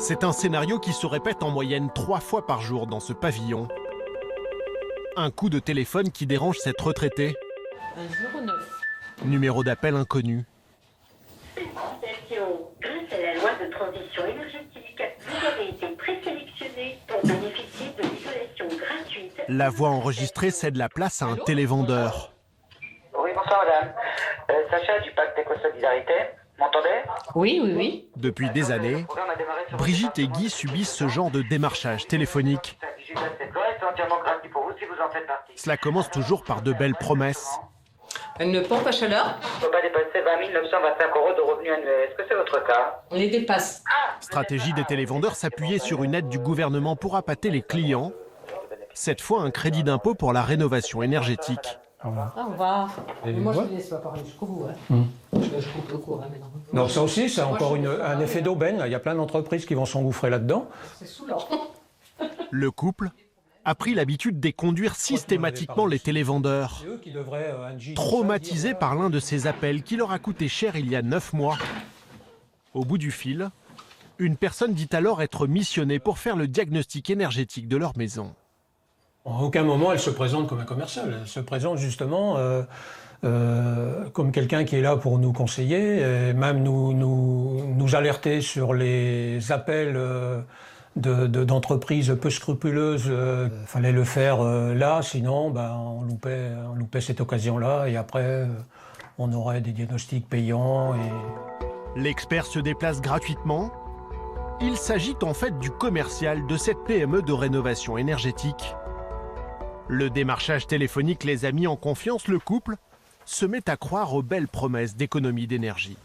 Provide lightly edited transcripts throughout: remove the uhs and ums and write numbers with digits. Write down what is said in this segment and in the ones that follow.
C'est un scénario qui se répète en moyenne 3 fois par jour dans ce pavillon. Un coup de téléphone qui dérange cette retraitée. 09. Numéro d'appel inconnu. Grâce à la loi de transition énergétique, vous avez été présélectionné pour bénéficier de l'isolation gratuite. La voix enregistrée cède la place à un télévendeur. Oui, bonsoir madame. Sacha du pacte Éco-Solidarité, m'entendez? Oui. Depuis des années, Brigitte et Guy subissent ce genre de démarchage téléphonique. C'est entièrement gratuit pour vous si vous en faites partie. Cela commence toujours par de belles promesses. Une pompe à chaleur, Il ne faut pas dépasser 20 925 € de revenus annuels. Est-ce que c'est votre cas? on les dépasse. Stratégie des télévendeurs, s'appuyer sur une aide du gouvernement pour appâter les clients. Cette fois, un crédit d'impôt pour la rénovation énergétique. Au revoir. Moi, je ne laisse pas parler jusqu'au bout. Je coupe le cours maintenant. Non, ça aussi, c'est encore un effet d'aubaine. Il y a plein d'entreprises qui vont s'engouffrer là-dedans. C'est saoulant. Le couple a pris l'habitude d'éconduire systématiquement les télévendeurs. Traumatisés par l'un de ces appels qui leur a coûté cher il y a 9 mois. Au bout du fil, une personne dit alors être missionnée pour faire le diagnostic énergétique de leur maison. En aucun moment, elle se présente comme un commercial. Elle se présente justement comme quelqu'un qui est là pour nous conseiller, et même nous alerter sur les appels d'entreprises peu scrupuleuses. Fallait le faire là, sinon on loupait cette occasion-là, et après on aurait des diagnostics payants. L'expert se déplace gratuitement. Il s'agit en fait du commercial de cette PME de rénovation énergétique. Le démarchage téléphonique les a mis en confiance, le couple se met à croire aux belles promesses d'économie d'énergie.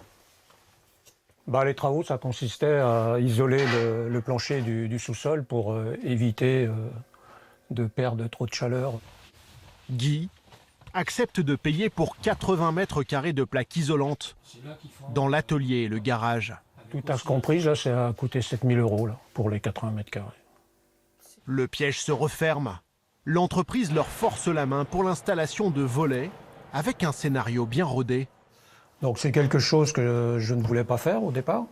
Les travaux, ça consistait à isoler le plancher du sous-sol pour éviter de perdre trop de chaleur. Guy accepte de payer pour 80 mètres carrés de plaques isolantes dans l'atelier et le garage. Tout à ce compris, là, ça a coûté 7 000 € là, pour les 80 mètres carrés. Le piège se referme. L'entreprise leur force la main pour l'installation de volets avec un scénario bien rodé. Donc c'est quelque chose que je ne voulais pas faire au départ.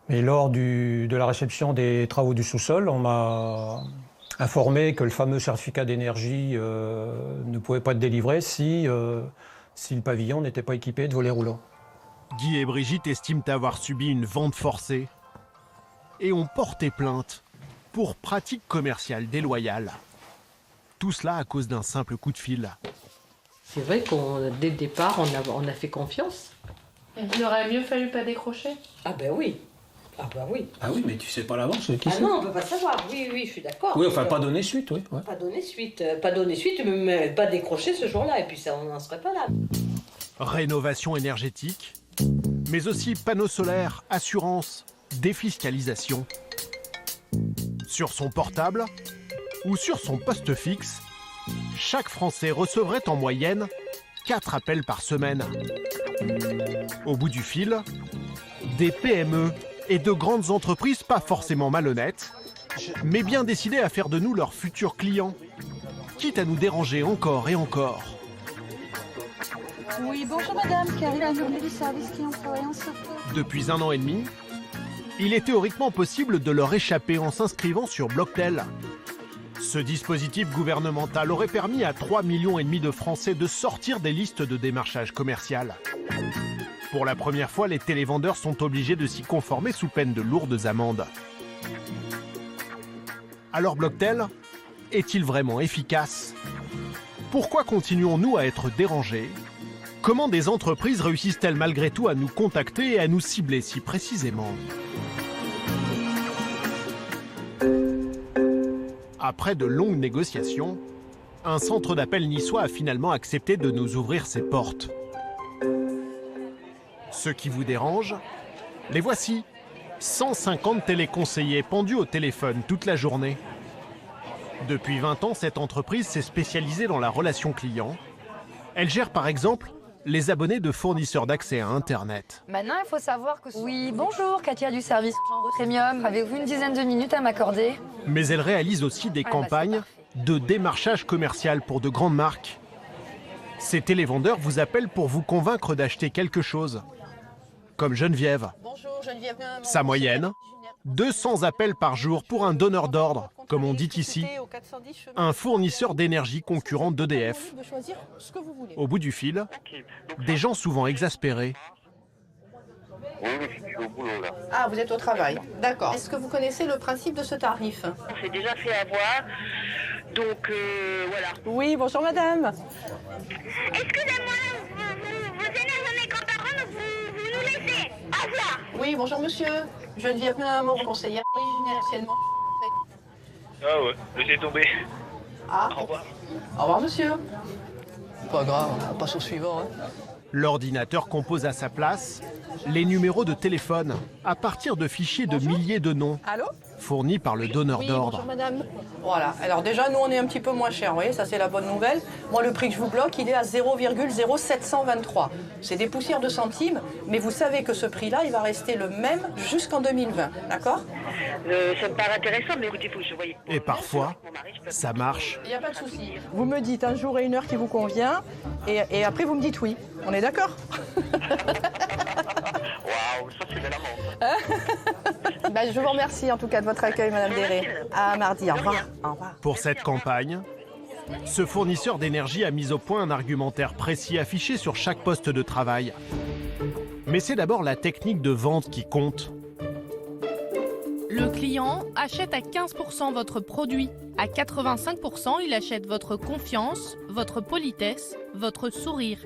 Mais lors de la réception des travaux du sous-sol, on m'a informé que le fameux certificat d'énergie ne pouvait pas être délivré si le pavillon n'était pas équipé de volets roulants. Guy et Brigitte estiment avoir subi une vente forcée et ont porté plainte pour pratique commerciale déloyale. Tout cela à cause d'un simple coup de fil. C'est vrai dès le départ, on a fait confiance. Il aurait mieux fallu pas décrocher. Ah ben oui. Ah oui, mais tu sais pas l'avance, qui c'est? Non, on peut pas savoir. Oui, je suis d'accord. Oui, enfin pas donner suite, oui. Ouais. Pas donner suite, mais pas décrocher ce jour-là, et puis ça, on n'en serait pas là. Rénovation énergétique, mais aussi panneaux solaires, assurance, défiscalisation. Sur son portable ou sur son poste fixe, chaque Français recevrait en moyenne 4 appels par semaine. Au bout du fil, des PME et de grandes entreprises pas forcément malhonnêtes, mais bien décidées à faire de nous leurs futurs clients, quitte à nous déranger encore et encore. Oui, bonjour madame, Karine, la journée du service client prévoyance Sopra. Depuis 1 an et demi, il est théoriquement possible de leur échapper en s'inscrivant sur Blocktel. Ce dispositif gouvernemental aurait permis à 3,5 millions de Français de sortir des listes de démarchage commercial. Pour la première fois, les télévendeurs sont obligés de s'y conformer sous peine de lourdes amendes. Alors Blocktel est-il vraiment efficace? Pourquoi continuons-nous à être dérangés? Comment des entreprises réussissent-elles malgré tout à nous contacter et à nous cibler si précisément? Après de longues négociations, un centre d'appel niçois a finalement accepté de nous ouvrir ses portes. Ceux qui vous dérangent, les voici. 150 téléconseillers pendus au téléphone toute la journée. Depuis 20 ans, cette entreprise s'est spécialisée dans la relation client. Elle gère par exemple les abonnés de fournisseurs d'accès à Internet. Maintenant, il faut savoir que... Oui, bonjour, Katia du service Premium. Avez-vous une dizaine de minutes à m'accorder? Mais elle réalise aussi des campagnes de démarchage commercial pour de grandes marques. Ces télévendeurs vous appellent pour vous convaincre d'acheter quelque chose. Comme Geneviève. Bonjour, Geneviève. Sa moyenne, 200 appels par jour pour un donneur d'ordre, comme on dit ici, un fournisseur d'énergie concurrent d'EDF. Au bout du fil, des gens souvent exaspérés. Oui, je suis au boulot là. Ah, vous êtes au travail. D'accord. Est-ce que vous connaissez le principe de ce tarif? On s'est déjà fait avoir, donc voilà. Oui, bonjour madame. Excusez-moi, vous énervez mes grands-parents, vous nous laissez. Au revoir. Oui, bonjour monsieur. Geneviève Nahamon, conseillère originaire anciennement. Ah ouais, laissez tomber. Ah, Au revoir. au revoir monsieur. Pas grave, on passe au suivant. Hein. L'ordinateur compose à sa place les numéros de téléphone à partir de fichiers de milliers de noms Allô? fournis par le donneur Oui, d'ordre. bonjour madame. Voilà, alors déjà nous on est un petit peu moins cher, vous voyez, ça c'est la bonne nouvelle. Moi le prix que je vous bloque il est à 0,0723. C'est des poussières de centimes, mais vous savez que ce prix-là il va rester le même jusqu'en 2020, d'accord? Ça me paraît intéressant, mais écoutez, faut que je voyais. Et parfois, ça marche. Il n'y a pas de souci. Vous me dites un jour et une heure qui vous convient, et après vous me dites oui. On est d'accord? Waouh, ça c'est de la menthe. Je vous remercie en tout cas de votre accueil, madame Déré. À mardi, au revoir. Au revoir. Pour cette campagne, ce fournisseur d'énergie a mis au point un argumentaire précis affiché sur chaque poste de travail. Mais c'est d'abord la technique de vente qui compte. Le client achète à 15% votre produit. À 85%, il achète votre confiance, votre politesse, votre sourire.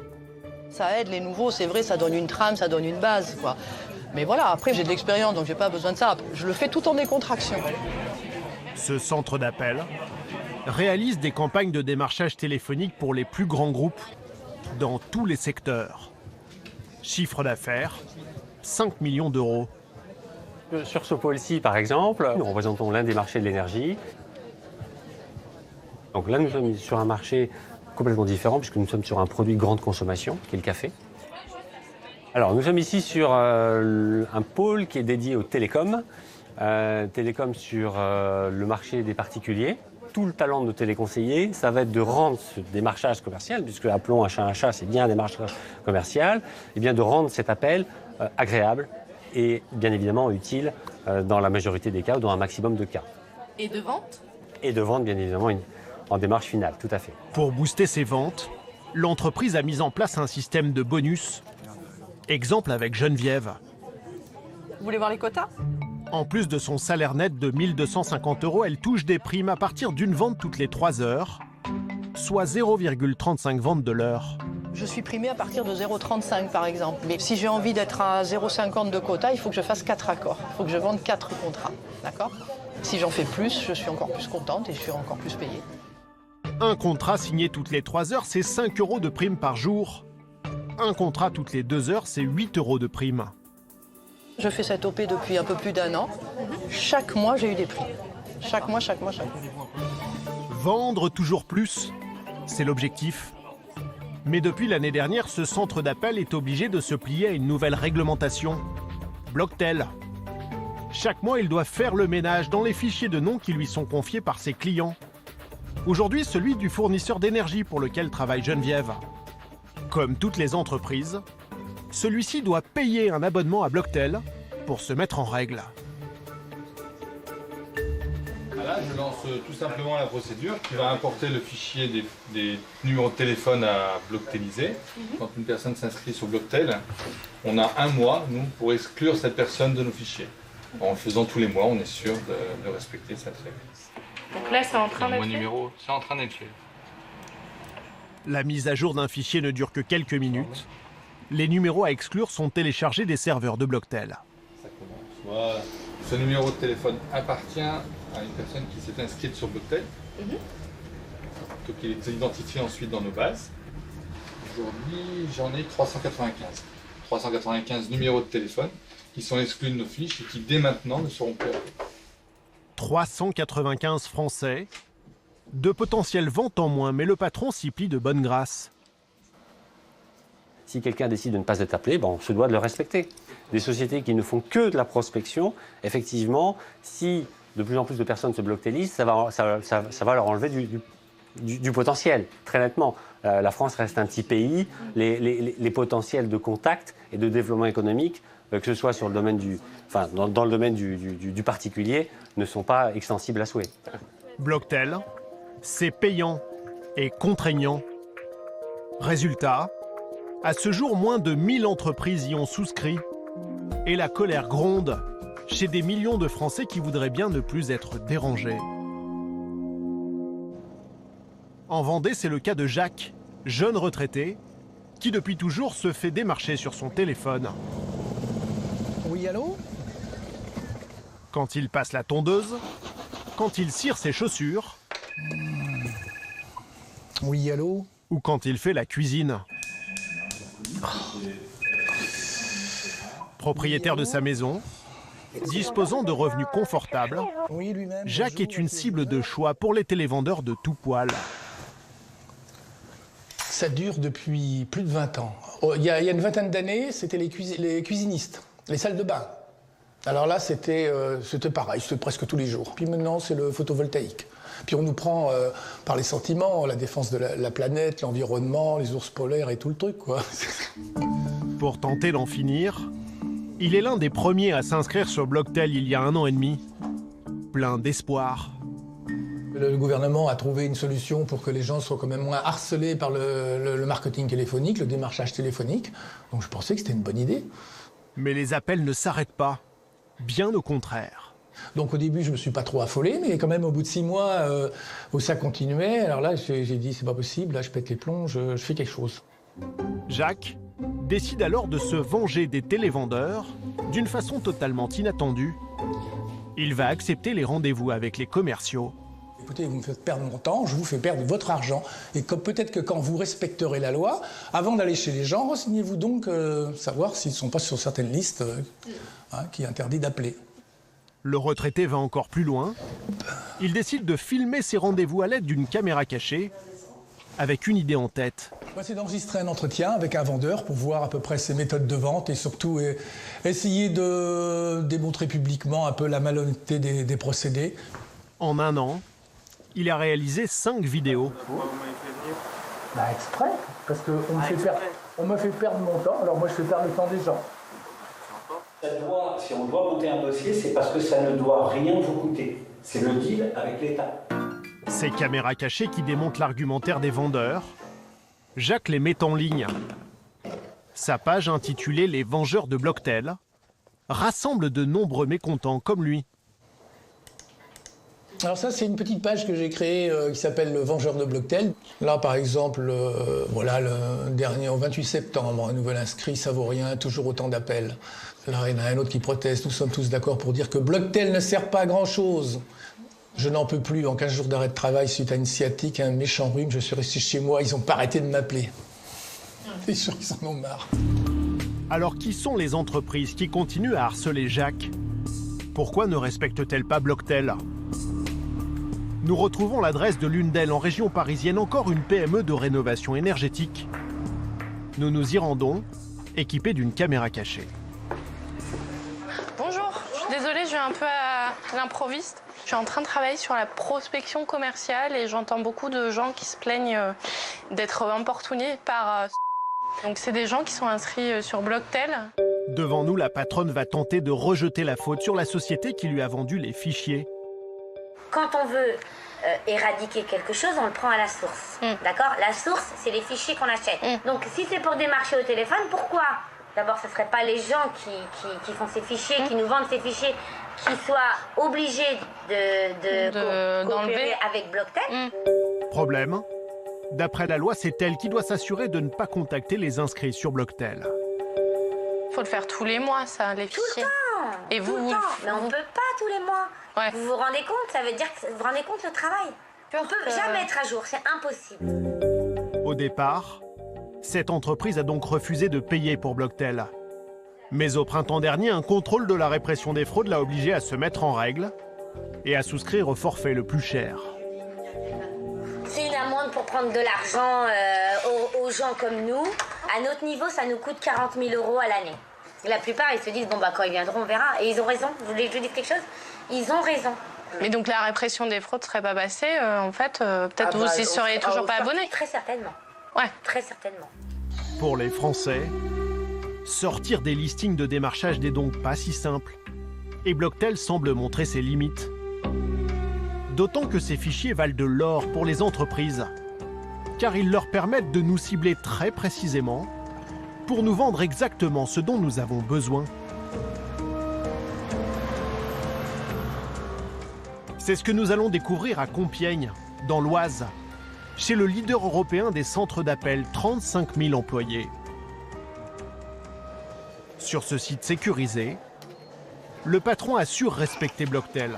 Ça aide les nouveaux, c'est vrai, ça donne une trame, ça donne une base, quoi. Mais voilà, après j'ai de l'expérience, donc j'ai pas besoin de ça. Je le fais tout en décontraction. Ce centre d'appel réalise des campagnes de démarchage téléphonique pour les plus grands groupes dans tous les secteurs. Chiffre d'affaires, 5 millions d'euros. Sur ce pôle-ci, par exemple, nous représentons l'un des marchés de l'énergie. Donc là, nous sommes sur un marché complètement différent puisque nous sommes sur un produit de grande consommation, qui est le café. Alors, nous sommes ici sur un pôle qui est dédié aux télécoms. Télécoms sur le marché des particuliers. Tout le talent de nos téléconseillers, ça va être de rendre ce démarchage commercial, puisque appelons un chat, c'est bien un démarchage commercial, et bien de rendre cet appel agréable et bien évidemment utile dans la majorité des cas ou dans un maximum de cas. Et de vente? Et de vendre bien évidemment en démarche finale, tout à fait. Pour booster ses ventes, l'entreprise a mis en place un système de bonus. Exemple avec Geneviève. Vous voulez voir les quotas? En plus de son salaire net de 1 250 €, elle touche des primes à partir d'une vente toutes les 3 heures, soit 0,35 ventes de l'heure. Je suis primée à partir de 0,35 par exemple. Mais si j'ai envie d'être à 0,50 de quota, il faut que je fasse 4 accords. Il faut que je vende 4 contrats, d'accord? Si j'en fais plus, je suis encore plus contente et je suis encore plus payée. Un contrat signé toutes les 3 heures, c'est 5 € de prime par jour. Un contrat toutes les 2 heures, c'est 8 € de prime. Je fais cette OP depuis un peu plus d'1 an. Chaque mois, j'ai eu des prix. Chaque mois. Vendre toujours plus, c'est l'objectif. Mais depuis l'année dernière, ce centre d'appel est obligé de se plier à une nouvelle réglementation. Blocktel. Chaque mois, il doit faire le ménage dans les fichiers de noms qui lui sont confiés par ses clients. Aujourd'hui, celui du fournisseur d'énergie pour lequel travaille Geneviève. Comme toutes les entreprises, celui-ci doit payer un abonnement à Blocktel pour se mettre en règle. Là, je lance tout simplement la procédure qui va importer le fichier des numéros de téléphone à Blockteliser. Quand une personne s'inscrit sur Blocktel, on a 1 mois, nous, pour exclure cette personne de nos fichiers. En le faisant tous les mois, on est sûr de respecter cette règle. Donc là, c'est en train d'être fait. Numéro, c'est en train d'être fait. La mise à jour d'un fichier ne dure que quelques minutes. Les numéros à exclure sont téléchargés des serveurs de Blocktel. Ça commence. Voilà. Ce numéro de téléphone appartient à une personne qui s'est inscrite sur Blocktel. Donc il est identifié ensuite dans nos bases. Aujourd'hui, j'en ai 395. 395 numéros de téléphone qui sont exclus de nos fiches et qui dès maintenant ne seront plus appelés. 395 Français, de potentielles ventes en moins, mais le patron s'y plie de bonne grâce. Si quelqu'un décide de ne pas être appelé, on se doit de le respecter. Des sociétés qui ne font que de la prospection, effectivement, si de plus en plus de personnes se blocktélisent, ça va leur enlever du potentiel, très nettement. La France reste un petit pays, les potentiels de contact et de développement économique que ce soit sur le domaine dans le domaine du particulier, ne sont pas extensibles à souhait. Blocktel, c'est payant et contraignant. Résultat, à ce jour, moins de 1000 entreprises y ont souscrit. Et la colère gronde chez des millions de Français qui voudraient bien ne plus être dérangés. En Vendée, c'est le cas de Jacques, jeune retraité, qui depuis toujours se fait démarcher sur son téléphone. Oui, allô? Quand il passe la tondeuse, quand il cire ses chaussures. Oui, allô? Ou quand il fait la cuisine. Propriétaire de sa maison, disposant de revenus confortables, Jacques est une cible de choix pour les télévendeurs de tout poil. Ça dure depuis plus de 20 ans. Il y a une vingtaine d'années, c'était les cuisinistes, les salles de bain. Alors là, c'était pareil, c'était presque tous les jours. Puis maintenant, c'est le photovoltaïque. Puis on nous prend par les sentiments, la défense de la planète, l'environnement, les ours polaires et tout le truc, quoi. Pour tenter d'en finir, il est l'un des premiers à s'inscrire sur Blocktel il y a 1 an et demi. Plein d'espoir. Le gouvernement a trouvé une solution pour que les gens soient quand même moins harcelés par le marketing téléphonique, le démarchage téléphonique. Donc je pensais que c'était une bonne idée. Mais les appels ne s'arrêtent pas. Bien au contraire. Donc au début, je ne me suis pas trop affolé, mais quand même au bout de 6 mois où ça continuait, alors là, j'ai dit, c'est pas possible, là, je pète les plombs, je fais quelque chose. Jacques décide alors de se venger des télévendeurs d'une façon totalement inattendue. Il va accepter les rendez-vous avec les commerciaux. Écoutez, vous me faites perdre mon temps, je vous fais perdre votre argent. Et peut-être que quand vous respecterez la loi, avant d'aller chez les gens, renseignez-vous donc savoir s'ils ne sont pas sur certaines listes qui interdit d'appeler. Le retraité va encore plus loin. Il décide de filmer ses rendez-vous à l'aide d'une caméra cachée, avec une idée en tête. C'est d'enregistrer un entretien avec un vendeur pour voir à peu près ses méthodes de vente et surtout essayer de démontrer publiquement un peu la malhonnêteté des procédés. En 1 an, il a réalisé 5 vidéos. Exprès, parce qu'on me fait perdre mon temps, alors moi je fais perdre le temps des gens. Si on doit monter un dossier, c'est parce que ça ne doit rien vous coûter. C'est le deal avec l'État. Ces caméras cachées qui démontent l'argumentaire des vendeurs, Jacques les met en ligne. Sa page intitulée « Les Vengeurs de Blocktel » rassemble de nombreux mécontents comme lui. Alors ça, c'est une petite page que j'ai créée qui s'appelle le Vengeur de Blocktel. Là, par exemple, voilà, le dernier, au 28 septembre, un nouvel inscrit, ça vaut rien, toujours autant d'appels. Là, il y en a un autre qui proteste, nous sommes tous d'accord pour dire que Blocktel ne sert pas à grand-chose. Je n'en peux plus, en 15 jours d'arrêt de travail suite à une sciatique, un méchant rhume, je suis resté chez moi, ils n'ont pas arrêté de m'appeler. C'est sûr qu'ils en ont marre. Alors qui sont les entreprises qui continuent à harceler Jacques? Pourquoi ne respectent-elles pas Blocktel? Nous retrouvons l'adresse de l'une d'elles en région parisienne, encore une PME de rénovation énergétique. Nous nous y rendons, équipés d'une caméra cachée. Bonjour, je suis désolée, je vais un peu à l'improviste. Je suis en train de travailler sur la prospection commerciale et j'entends beaucoup de gens qui se plaignent d'être importunés par... Donc c'est des gens qui sont inscrits sur Blocktel. Devant nous, la patronne va tenter de rejeter la faute sur la société qui lui a vendu les fichiers. Quand on veut éradiquer quelque chose, on le prend à la source. D'accord? La source, c'est les fichiers qu'on achète. Donc si c'est pour démarcher au téléphone, pourquoi? D'abord, ce ne seraient pas les gens qui font ces fichiers, qui nous vendent ces fichiers, qui soient obligés de coopérer avec Blocktel. Problème, d'après la loi, c'est elle qui doit s'assurer de ne pas contacter les inscrits sur Blocktel. Il faut le faire tous les mois, ça, les fichiers. Tout le temps. Et tout le temps. Mais on ne peut pas tous les mois. Ouais. Vous vous rendez compte? Ça veut dire que vous vous rendez compte le travail. On ne peut jamais être à jour, c'est impossible. Au départ, cette entreprise a donc refusé de payer pour Blocktel. Mais au printemps dernier, un contrôle de la répression des fraudes l'a obligé à se mettre en règle et à souscrire au forfait le plus cher. C'est une amende pour prendre de l'argent aux gens comme nous. À notre niveau, ça nous coûte 40 000 € à l'année. La plupart, ils se disent, bon, bah, quand ils viendront, on verra. Et ils ont raison. Vous voulez que je vous dise quelque chose? Ils ont raison. Mais donc la répression des fraudes serait pas passée, en fait, peut-être vous y seriez toujours pas abonné? Très certainement. Ouais. Très certainement. Pour les Français, Sortir des listings de démarchage n'est donc pas si simple. Et Blocktel semble montrer ses limites. D'autant que ces fichiers valent de l'or pour les entreprises, car ils leur permettent de nous cibler très précisément pour nous vendre exactement ce dont nous avons besoin. C'est ce que nous allons découvrir à Compiègne, dans l'Oise, chez le leader européen des centres d'appel, 35 000 employés. Sur ce site sécurisé, le patron assure respecter Blocktel,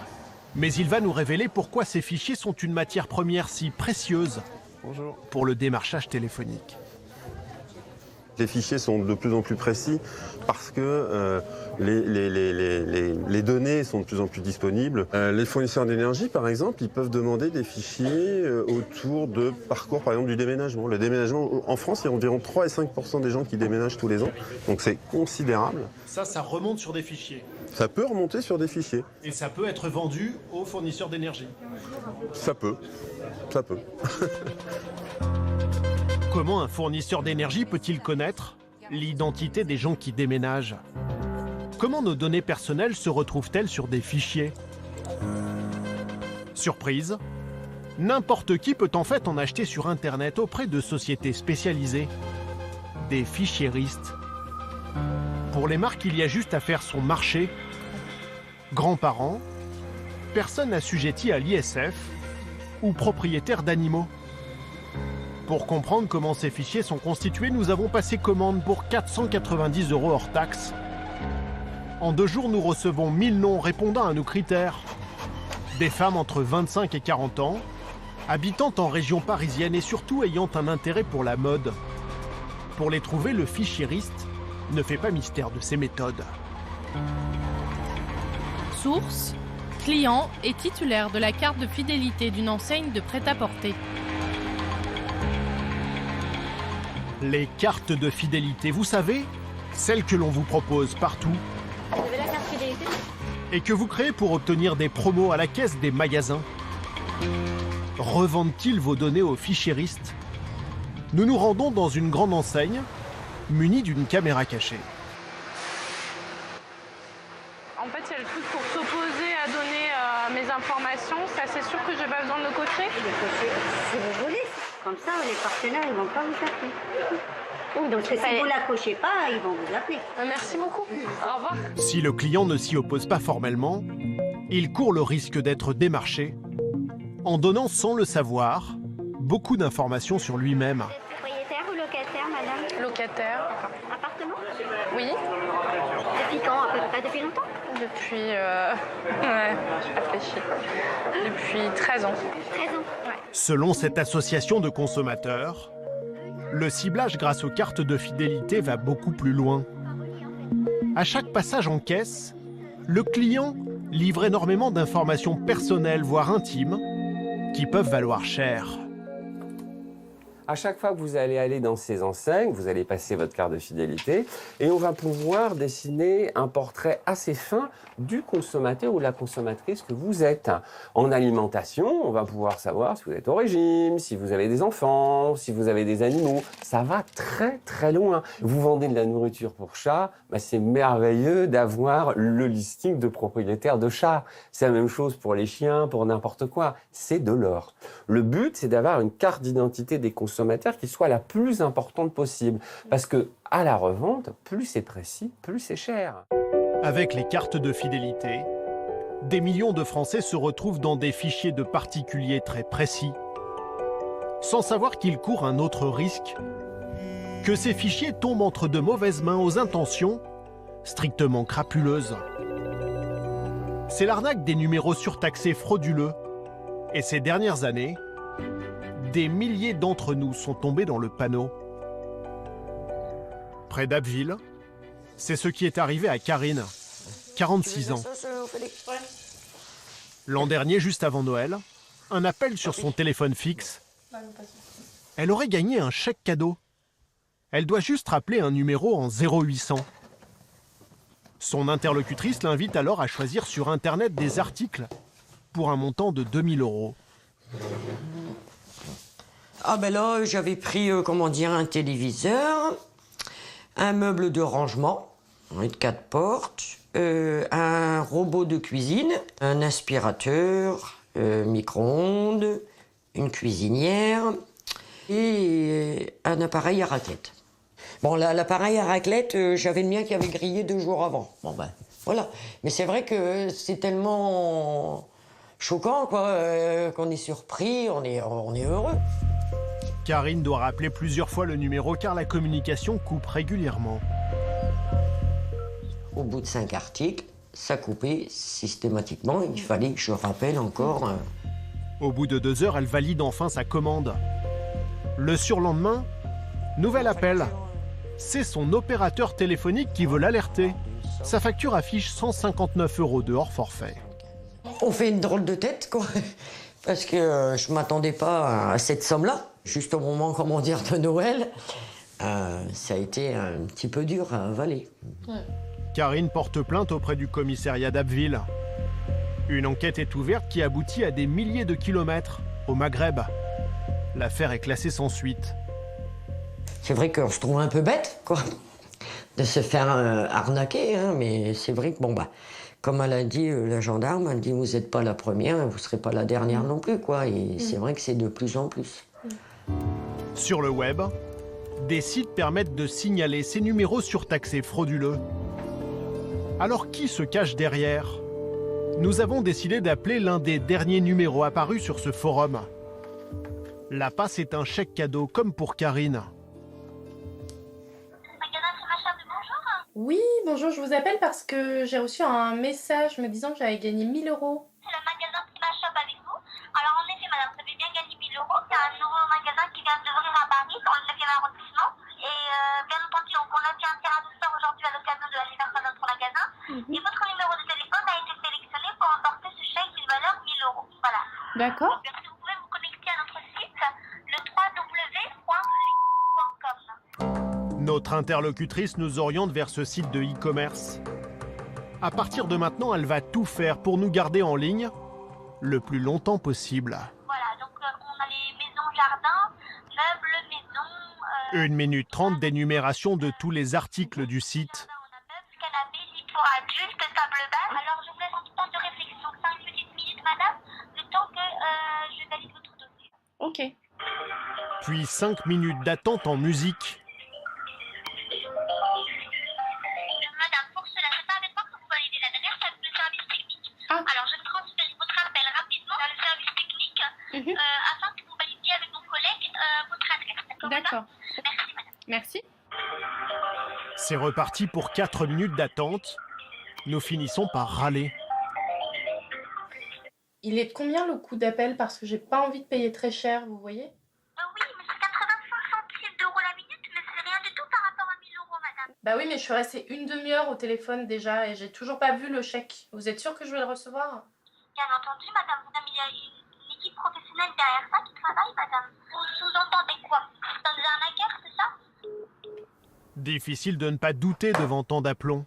mais il va nous révéler pourquoi ces fichiers sont une matière première si précieuse pour le démarchage téléphonique. Les fichiers sont de plus en plus précis parce que les données sont de plus en plus disponibles. Les fournisseurs d'énergie, par exemple, ils peuvent demander des fichiers autour de parcours, par exemple, du déménagement. Le déménagement, en France, il y a environ 3 et 5% des gens qui déménagent tous les ans. Donc c'est considérable. Ça remonte sur des fichiers. Ça peut remonter sur des fichiers. Et ça peut être vendu aux fournisseurs d'énergie. Ça peut. Ça peut. Comment un fournisseur d'énergie peut-il connaître l'identité des gens qui déménagent? Comment nos données personnelles se retrouvent-elles sur des fichiers? Surprise, n'importe qui peut en fait en acheter sur Internet auprès de sociétés spécialisées, des fichiéristes. Pour les marques, il y a juste à faire son marché. Grands-parents, personnes assujetties à l'ISF ou propriétaires d'animaux. Pour comprendre comment ces fichiers sont constitués, nous avons passé commande pour 490 € hors taxe. En 2 jours, nous recevons 1000 noms répondant à nos critères. Des femmes entre 25 et 40 ans, habitant en région parisienne et surtout ayant un intérêt pour la mode. Pour les trouver, le fichiériste ne fait pas mystère de ses méthodes. Source, client et titulaire de la carte de fidélité d'une enseigne de prêt-à-porter. Les cartes de fidélité, vous savez, celles que l'on vous propose partout. Vous avez la carte fidélité? Et que vous créez pour obtenir des promos à la caisse des magasins. Revendent-ils vos données aux fichiéristes? Nous nous rendons dans une grande enseigne, munie d'une caméra cachée. En fait, il y a le truc pour s'opposer à donner mes informations. Ça, c'est sûr que j'ai pas besoin de le cocher. Si vous voulez, comme ça, les partenaires, ils vont pas vous appeler. Oui, donc si vous la cochez pas, ils vont vous appeler. Merci beaucoup. Au revoir. Si le client ne s'y oppose pas formellement, il court le risque d'être démarché en donnant sans le savoir beaucoup d'informations sur lui-même. Propriétaire ou locataire, madame? Locataire. Appartement? Oui. Depuis quand? À peu près depuis longtemps? Depuis... ouais, je réfléchis. Depuis 13 ans. 13 ans, ouais. Selon cette association de consommateurs, le ciblage grâce aux cartes de fidélité va beaucoup plus loin. À chaque passage en caisse, le client livre énormément d'informations personnelles, voire intimes, qui peuvent valoir cher. À chaque fois que vous allez aller dans ces enseignes, vous allez passer votre carte de fidélité et on va pouvoir dessiner un portrait assez fin du consommateur ou de la consommatrice que vous êtes. En alimentation, on va pouvoir savoir si vous êtes au régime, si vous avez des enfants, si vous avez des animaux. Ça va très très loin. Vous vendez de la nourriture pour chat, c'est merveilleux d'avoir le listing de propriétaires de chats. C'est la même chose pour les chiens, pour n'importe quoi. C'est de l'or. Le but, c'est d'avoir une carte d'identité des consommateurs qui soit la plus importante possible. Parce que à la revente, plus c'est précis, plus c'est cher. Avec les cartes de fidélité, des millions de Français se retrouvent dans des fichiers de particuliers très précis, sans savoir qu'ils courent un autre risque, que ces fichiers tombent entre de mauvaises mains aux intentions strictement crapuleuses. C'est l'arnaque des numéros surtaxés frauduleux. Et ces dernières années, des milliers d'entre nous sont tombés dans le panneau. Près d'Abbeville, c'est ce qui est arrivé à Karine, 46 ans. L'an dernier, juste avant Noël, un appel sur son téléphone fixe. Elle aurait gagné un chèque cadeau. Elle doit juste rappeler un numéro en 0800. Son interlocutrice l'invite alors à choisir sur Internet des articles pour un montant de 2000 €. Ah ben là, j'avais pris, un téléviseur, un meuble de rangement, avec 4 portes, un robot de cuisine, un aspirateur, micro-ondes, une cuisinière et un appareil à raclette. Bon, l'appareil à raclette, j'avais le mien qui avait grillé 2 jours avant. Bon ben, voilà. Mais c'est vrai que c'est tellement choquant, quoi, qu'on est surpris, on est heureux. Karine doit rappeler plusieurs fois le numéro car la communication coupe régulièrement. Au bout de 5 articles, ça coupait systématiquement. Il fallait que je rappelle encore. Au bout de 2 heures, elle valide enfin sa commande. Le surlendemain, nouvel appel. C'est son opérateur téléphonique qui veut l'alerter. Sa facture affiche 159 € de hors forfait. On fait une drôle de tête, quoi. Parce que je ne m'attendais pas à cette somme-là. Juste au moment, comment dire, de Noël. Ça a été un petit peu dur à avaler. Ouais. Karine porte plainte auprès du commissariat d'Abbeville. Une enquête est ouverte qui aboutit à des milliers de kilomètres au Maghreb. L'affaire est classée sans suite. C'est vrai qu'on se trouve un peu bête, quoi, de se faire arnaquer, hein, mais c'est vrai que, bon, bah, comme elle a dit, la gendarme, elle dit, vous n'êtes pas la première, vous ne serez pas la dernière non plus, quoi, et c'est vrai que c'est de plus en plus. Sur le web, des sites permettent de signaler ces numéros surtaxés frauduleux. Alors qui se cache derrière? Nous avons décidé d'appeler l'un des derniers numéros apparus sur ce forum. La passe est un chèque cadeau comme pour Karine. Oui, bonjour, je vous appelle parce que j'ai reçu un message me disant que j'avais gagné 1 000 €. C'est le magasin Primashop avec vous. Alors en effet, madame, vous avez bien gagné 1 000 €. C'est un nouveau magasin qui vient d'ouvrir à Paris, dans le 9e arrondissement. Et bien entendu, donc, on a fait un tirage au sort aujourd'hui à l'occasion de l'anniversaire de notre magasin. Et votre numéro de téléphone a été sélectionné pour emporter ce chèque d'une valeur 1 000 €. Voilà. D'accord. Donc, si vous pouvez vous connecter à notre site, le www.licom. Notre interlocutrice nous oriente vers ce site de e-commerce. À partir de maintenant, elle va tout faire pour nous garder en ligne le plus longtemps possible. Voilà, donc on a les maisons jardins, meubles, maisons... 1 minute 30 d'énumération de tous les articles du site. Canapé, lit pour adultes, table basse. Alors je vous laisse un petit temps de réflexion, 5 petites minutes, madame, le temps que je valide votre dossier. Ok. Puis 5 minutes d'attente en musique. Madame, pour cela, c'est pas avec moi que vous validez l'adresse, c'est avec le service technique. Alors je transfère votre appel rapidement vers le service technique afin que vous validiez avec mon collègue votre adresse. D'accord. Merci, madame. Merci. C'est reparti pour 4 minutes d'attente. Nous finissons par râler. Il est de combien le coût d'appel? Parce que j'ai pas envie de payer très cher, vous voyez? Oui, mais c'est 85 centimes d'euros la minute, mais c'est rien du tout par rapport à 1 000 €, madame. Bah oui, mais je suis restée une demi-heure au téléphone déjà et j'ai toujours pas vu le chèque. Vous êtes sûre que je vais le recevoir? Bien entendu, madame. Il y a une équipe professionnelle derrière ça qui travaille, madame. Vous sous-entendez quoi? C'est un arnaqueur, c'est ça? Difficile de ne pas douter devant tant d'aplomb.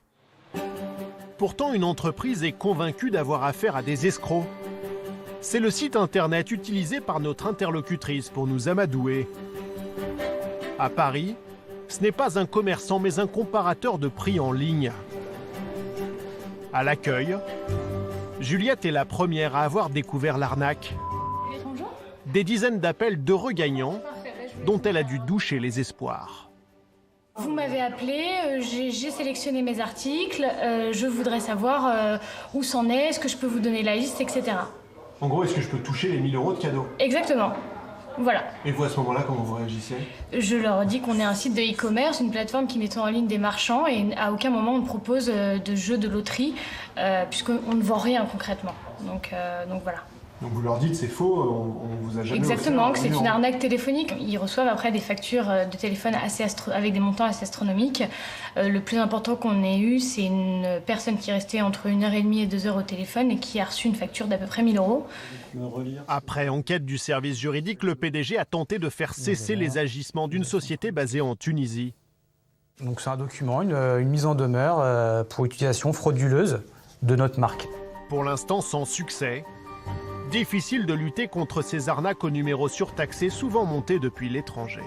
Pourtant, une entreprise est convaincue d'avoir affaire à des escrocs. C'est le site internet utilisé par notre interlocutrice pour nous amadouer. À Paris, ce n'est pas un commerçant mais un comparateur de prix en ligne. À l'accueil, Juliette est la première à avoir découvert l'arnaque. Des dizaines d'appels d'heureux gagnants dont elle a dû doucher les espoirs. Vous m'avez appelé, j'ai sélectionné mes articles, je voudrais savoir où c'en est, est-ce que je peux vous donner la liste, etc. En gros, est-ce que je peux toucher les 1 000 € de cadeaux? Exactement. Voilà. Et vous, à ce moment-là, comment vous réagissez? Je leur dis qu'on est un site de e-commerce, une plateforme qui met en ligne des marchands et à aucun moment on ne propose de jeux de loterie puisqu'on ne vend rien concrètement. Donc voilà. Donc vous leur dites c'est faux, on vous a jamais Exactement, offert que c'est une arnaque téléphonique. Ils reçoivent après des factures de téléphone avec des montants assez astronomiques. Le plus important qu'on ait eu, c'est une personne qui restait entre 1h30 et 2 heures au téléphone et qui a reçu une facture d'à peu près 1 000 €. Après enquête du service juridique, le PDG a tenté de faire cesser les agissements d'une société basée en Tunisie. Donc c'est un document, une mise en demeure pour utilisation frauduleuse de notre marque. Pour l'instant sans succès. Difficile de lutter contre ces arnaques aux numéros surtaxés souvent montés depuis l'étranger.